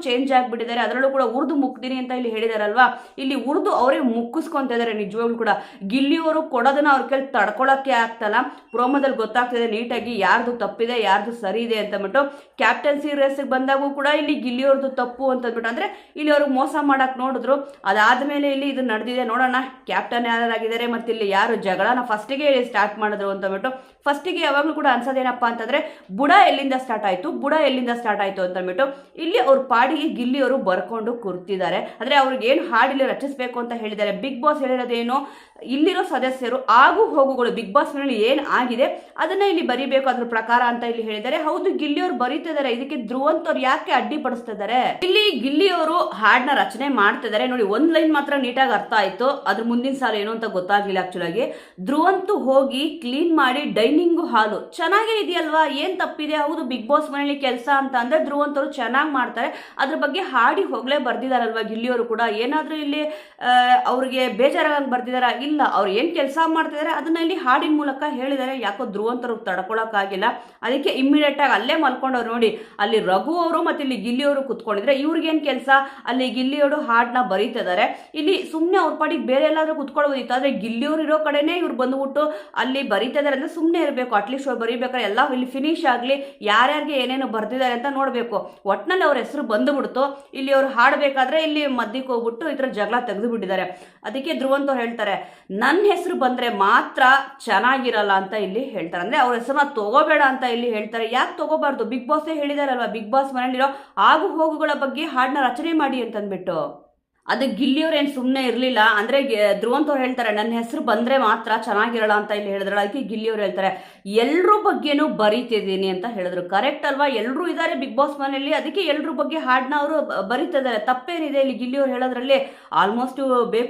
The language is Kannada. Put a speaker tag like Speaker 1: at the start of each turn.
Speaker 1: ಚೇಂಜ್ ಆಗಿಬಿಟ್ಟಿದ್ದಾರೆ. ಅದರಲ್ಲೂ ಕೂಡ ಉರ್ದು ಮುಕ್ತೀನಿ ಅಂತ ಇಲ್ಲಿ ಹೇಳಿದಾರಲ್ವಾ, ಇಲ್ಲಿ ಉರ್ದು ಅವರೇ ಮುಕ್ಕಿಸ್ಕೊಂತ ಇದ್ದಾರೆ ನಿಜವಾಗ್ಲೂ ಕೂಡ. ಗಿಲ್ಲಿಯವರು ಕೊಡೋದನ್ನ ಅವ್ರ ಕೈಲಿ ತಡ್ಕೊಳಕ್ಕೆ ಆಗ್ತಲ್ಲ. ಪ್ರೋಮೋದಲ್ಲಿ ಗೊತ್ತಾಗ್ತಿದೆ ನೀಟಾಗಿ ಯಾರ್ದು ತಪ್ಪಿದೆ ಯಾರ್ದು ಸರಿ ಇದೆ ಅಂತಂದ್ಬಿಟ್ಟು. ಕ್ಯಾಪ್ಟನ್ಸಿ ರೇಸ್ಗೆ ಬಂದಾಗೂ ಕೂಡ ಇಲ್ಲಿ ಗಿಲ್ಲಿಯವ್ರದ್ದು ತಪ್ಪು ಅಂತಂದ್ಬಿಟ್ಟು, ಅಂದ್ರೆ ಇಲ್ಲಿ ಅವ್ರಿಗೆ ಮೋಸ ಮಾಡಕ್ ನೋಡಿದ್ರು. ಅದಾದ್ಮೇಲೆ ಇಲ್ಲಿ ಇದು ನಡೆದಿದೆ. ನೋಡೋಣ ಕ್ಯಾಪ್ಟನ್ ಯಾರಾಗಿದ್ದಾರೆ ಮತ್ತೆ ಇಲ್ಲಿ ಯಾರು ಜಗಳನ ಫಸ್ಟಿಗೆ ಸ್ಟಾರ್ಟ್ ಮಾಡಿದ್ರು ಅಂತಂದ್ಬಿಟ್ಟು. ಫಸ್ಟಿಗೆ ಯಾವಾಗಲೂ ಕೂಡ ಅನ್ಸೋದೇನಪ್ಪ ಅಂತಂದ್ರೆ ಬುಡ ಎಲ್ಲಿಂದ ಸ್ಟಾರ್ಟ್ ಆಯ್ತು ಅಂತಂದ್ಬಿಟ್ಟು ಇಲ್ಲಿ ಅವ್ರ ಪಾಡಿಗೆ ಗಿಲ್ಲಿಯವರು ಬರ್ಕೊಂಡು ಕೂರ್ತಿದ್ದಾರೆ. ಅಂದ್ರೆ ಅವ್ರಿಗೆ ಏನು ಹಾಡಿಲ್ಲಿ ರಚಿಸಬೇಕು ಅಂತ ಹೇಳಿದ್ದಾರೆ. ಬಿಗ್ ಬಾಸ್ ಹೇಳಿರೋದೇನು, ಇಲ್ಲಿರೋ ಸದಸ್ಯರು ಆಗು ಹೋಗುಗಳು ಬಿಗ್ ಬಾಸ್ ನಲ್ಲಿ ಏನ್ ಆಗಿದೆ ಅದನ್ನ ಇಲ್ಲಿ ಬರಿಬೇಕು ಅದ್ರ ಪ್ರಕಾರ ಅಂತ ಇಲ್ಲಿ ಹೇಳಿದ್ದಾರೆ. ಹೌದು, ಗಿಲ್ಲಿಯವರು ಬರೀತಿದ್ದಾರೆ. ಇದಕ್ಕೆ ಧ್ರುವಂತವ್ರು ಯಾಕೆ ಅಡ್ಡಿಪಡಿಸ್ತಿದ್ದಾರೆ? ಇಲ್ಲಿ ಗಿಲ್ಲಿಯವರು ಹಾಡನ್ನ ರಚನೆ ಮಾಡ್ತಿದ್ದಾರೆ. ನೋಡಿ, ಒಂದ್ ಲೈನ್ ಮಾತ್ರ ನೀಟಾಗಿ ಅರ್ಥ ಆಯ್ತು, ಅದ್ರ ಮುಂದಿನ ಸಾಲ ಏನು ಅಂತ ಗೊತ್ತಾಗ್ಲಿಲ್ಲ ಆಕ್ಚುಲಾಗಿ. ಧ್ರುವಂತು ಹೋಗಿ ಕ್ಲೀನ್ ಮಾಡಿ ಡೈನಿಂಗ್ ಹಾಲು ಚೆನ್ನಾಗೇ ಇದೆಯಲ್ವಾ, ಏನ್ ತಪ್ಪಿದೆ? ಹೌದು, ಬಿಗ್ ಬಾಸ್ ಮನೇಲಿ ಕೆಲಸ ಅಂತ ಅಂದ್ರೆ ಧ್ರುವಂತವ್ರು ಚೆನ್ನಾಗಿ ಮಾಡ್ತಾರೆ. ಅದ್ರ ಬಗ್ಗೆ ಹಾಡಿ ಹೋಗ್ಲೇ ಬರ್ದಿದಾರಲ್ವಾ ಗಿಲ್ಲಿಯವರು ಕೂಡ. ಏನಾದ್ರೂ ಇಲ್ಲಿ ಅವ್ರಿಗೆ ಬೇಜಾರಾಗಿ ಬರ್ದಿದಾರ? ಇಲ್ಲ, ಅವ್ರು ಏನ್ ಕೆಲಸ ಮಾಡ್ತಿದಾರೆ ಅದನ್ನ ಇಲ್ಲಿ ಹಾಡಿನ ಮೂಲಕ ಹೇಳಿದ್ದಾರೆ. ಯಾಕೋ ಧ್ರುವಂತರು ತಡ್ಕೊಳಕ್ಕಾಗಿಲ್ಲ, ಅದಕ್ಕೆ ಇಮ್ಮಿಡಿಯೇಟ್ ಆಗಿ ಅಲ್ಲೇ ಮಲ್ಕೊಂಡವ್ರು. ನೋಡಿ, ಅಲ್ಲಿ ರಘು ಅವರು ಮತ್ತೆ ಇಲ್ಲಿ ಗಿಲ್ಲಿಯವರು ಕುತ್ಕೊಂಡಿದ್ರೆ ಇವ್ರಿಗೇನ್ ಕೆಲಸ? ಅಲ್ಲಿ ಗಿಲ್ಲಿಯವರು ಹಾಡನ್ನ ಬರೀತಿದ್ದಾರೆ. ಇಲ್ಲಿ ಸುಮ್ನೆ ಅವ್ರ ಪಾಡಿಗೆ ಬೇರೆ ಎಲ್ಲಾದ್ರೂ ಕುತ್ಕೊಳ್ಬೋದಿತ್ತು, ಆದ್ರೆ ಗಿಲ್ಲಿಯವರು ಇರೋ ಕಡೆನೇ ಇವ್ರು ಬಂದ್ಬಿಟ್ಟು ಅಲ್ಲಿ ಬರೀತಿದ್ದಾರೆ ಅಂದ್ರೆ ಸುಮ್ನೆ ಇರಬೇಕು. ಅಟ್ಲೀಸ್ಟ್ ಅವ್ರು ಬರೀಬೇಕಾದ್ರೆ ಎಲ್ಲ ಇಲ್ಲಿ ಫಿನಿಶ್ ಆಗ್ಲಿ, ಯಾರ್ಯಾರಿಗೆ ಏನೇನು ಬರ್ದಿದ್ದಾರೆ ಅಂತ ನೋಡ್ಬೇಕು. ಒಟ್ನಲ್ಲಿ ಅವ್ರ ಹೆಸರು ಬಂದುಬಿಡ್ತು. ಇಲ್ಲಿ ಅವ್ರು ಹಾಡಬೇಕಾದ್ರೆ ಇಲ್ಲಿ ಮಧ್ಯಕ್ಕೆ ಹೋಗ್ಬಿಟ್ಟು ಈ ತರ ಜಗಳ ತೆಗೆದು ಬಿಟ್ಟಿದ್ದಾರೆ. ಅದಕ್ಕೆ ಧ್ರುವಂತವ್ರು ಹೇಳ್ತಾರೆ, ನನ್ನ ಹೆಸರು ಬಂದ್ರೆ ಮಾತ್ರ ಚೆನ್ನಾಗಿರಲ್ಲ ಅಂತ ಇಲ್ಲಿ ಹೇಳ್ತಾರೆ. ಅಂದ್ರೆ ಅವ್ರ ಹೆಸರನ್ನ ತಗೋಬೇಡ ಅಂತ ಇಲ್ಲಿ ಹೇಳ್ತಾರೆ. ಯಾಕೆ ತಗೋಬಾರ್ದು? ಬಿಗ್ ಬಾಸ್ ಹೇಳಿದಾರಲ್ವಾ, ಬಿಗ್ ಬಾಸ್ ಮನೆಯಲ್ಲಿರೋ ಆಗು ಹೋಗುಗಳ ಬಗ್ಗೆ ಹಾಡನ್ನ ರಚನೆ ಮಾಡಿ ಅಂತಂದ್ಬಿಟ್ಟು. ಅದು ಗಿಲ್ಲಿಯವ್ರು ಏನು ಸುಮ್ಮನೆ ಇರಲಿಲ್ಲ. ಅಂದರೆ ಧ್ರುವಂತವ್ರು ಹೇಳ್ತಾರೆ, ನನ್ನ ಹೆಸರು ಬಂದರೆ ಮಾತ್ರ ಚೆನ್ನಾಗಿರಲ್ಲ ಅಂತ ಇಲ್ಲಿ ಹೇಳಿದ್ರಲ್ಲ. ಅದಕ್ಕೆ ಗಿಲ್ಲಿಯವ್ರು ಹೇಳ್ತಾರೆ, ಎಲ್ಲರೂ ಬಗ್ಗೆನೂ ಬರೀತಿದ್ದೀನಿ ಅಂತ ಹೇಳಿದ್ರು. ಕರೆಕ್ಟ್ ಅಲ್ವಾ? ಎಲ್ಲರೂ ಇದ್ದಾರೆ ಬಿಗ್ ಬಾಸ್ ಮನೆಯಲ್ಲಿ, ಅದಕ್ಕೆ ಎಲ್ಲರೂ ಬಗ್ಗೆ ಹಾಡನ್ನ ಅವರು ಬರೀತಿದ್ದಾರೆ. ತಪ್ಪೇನಿದೆ ಇಲ್ಲಿ ಗಿಲ್ಲಿಯವ್ರು ಹೇಳೋದ್ರಲ್ಲಿ? ಆಲ್ಮೋಸ್ಟ್ ಬೇಕು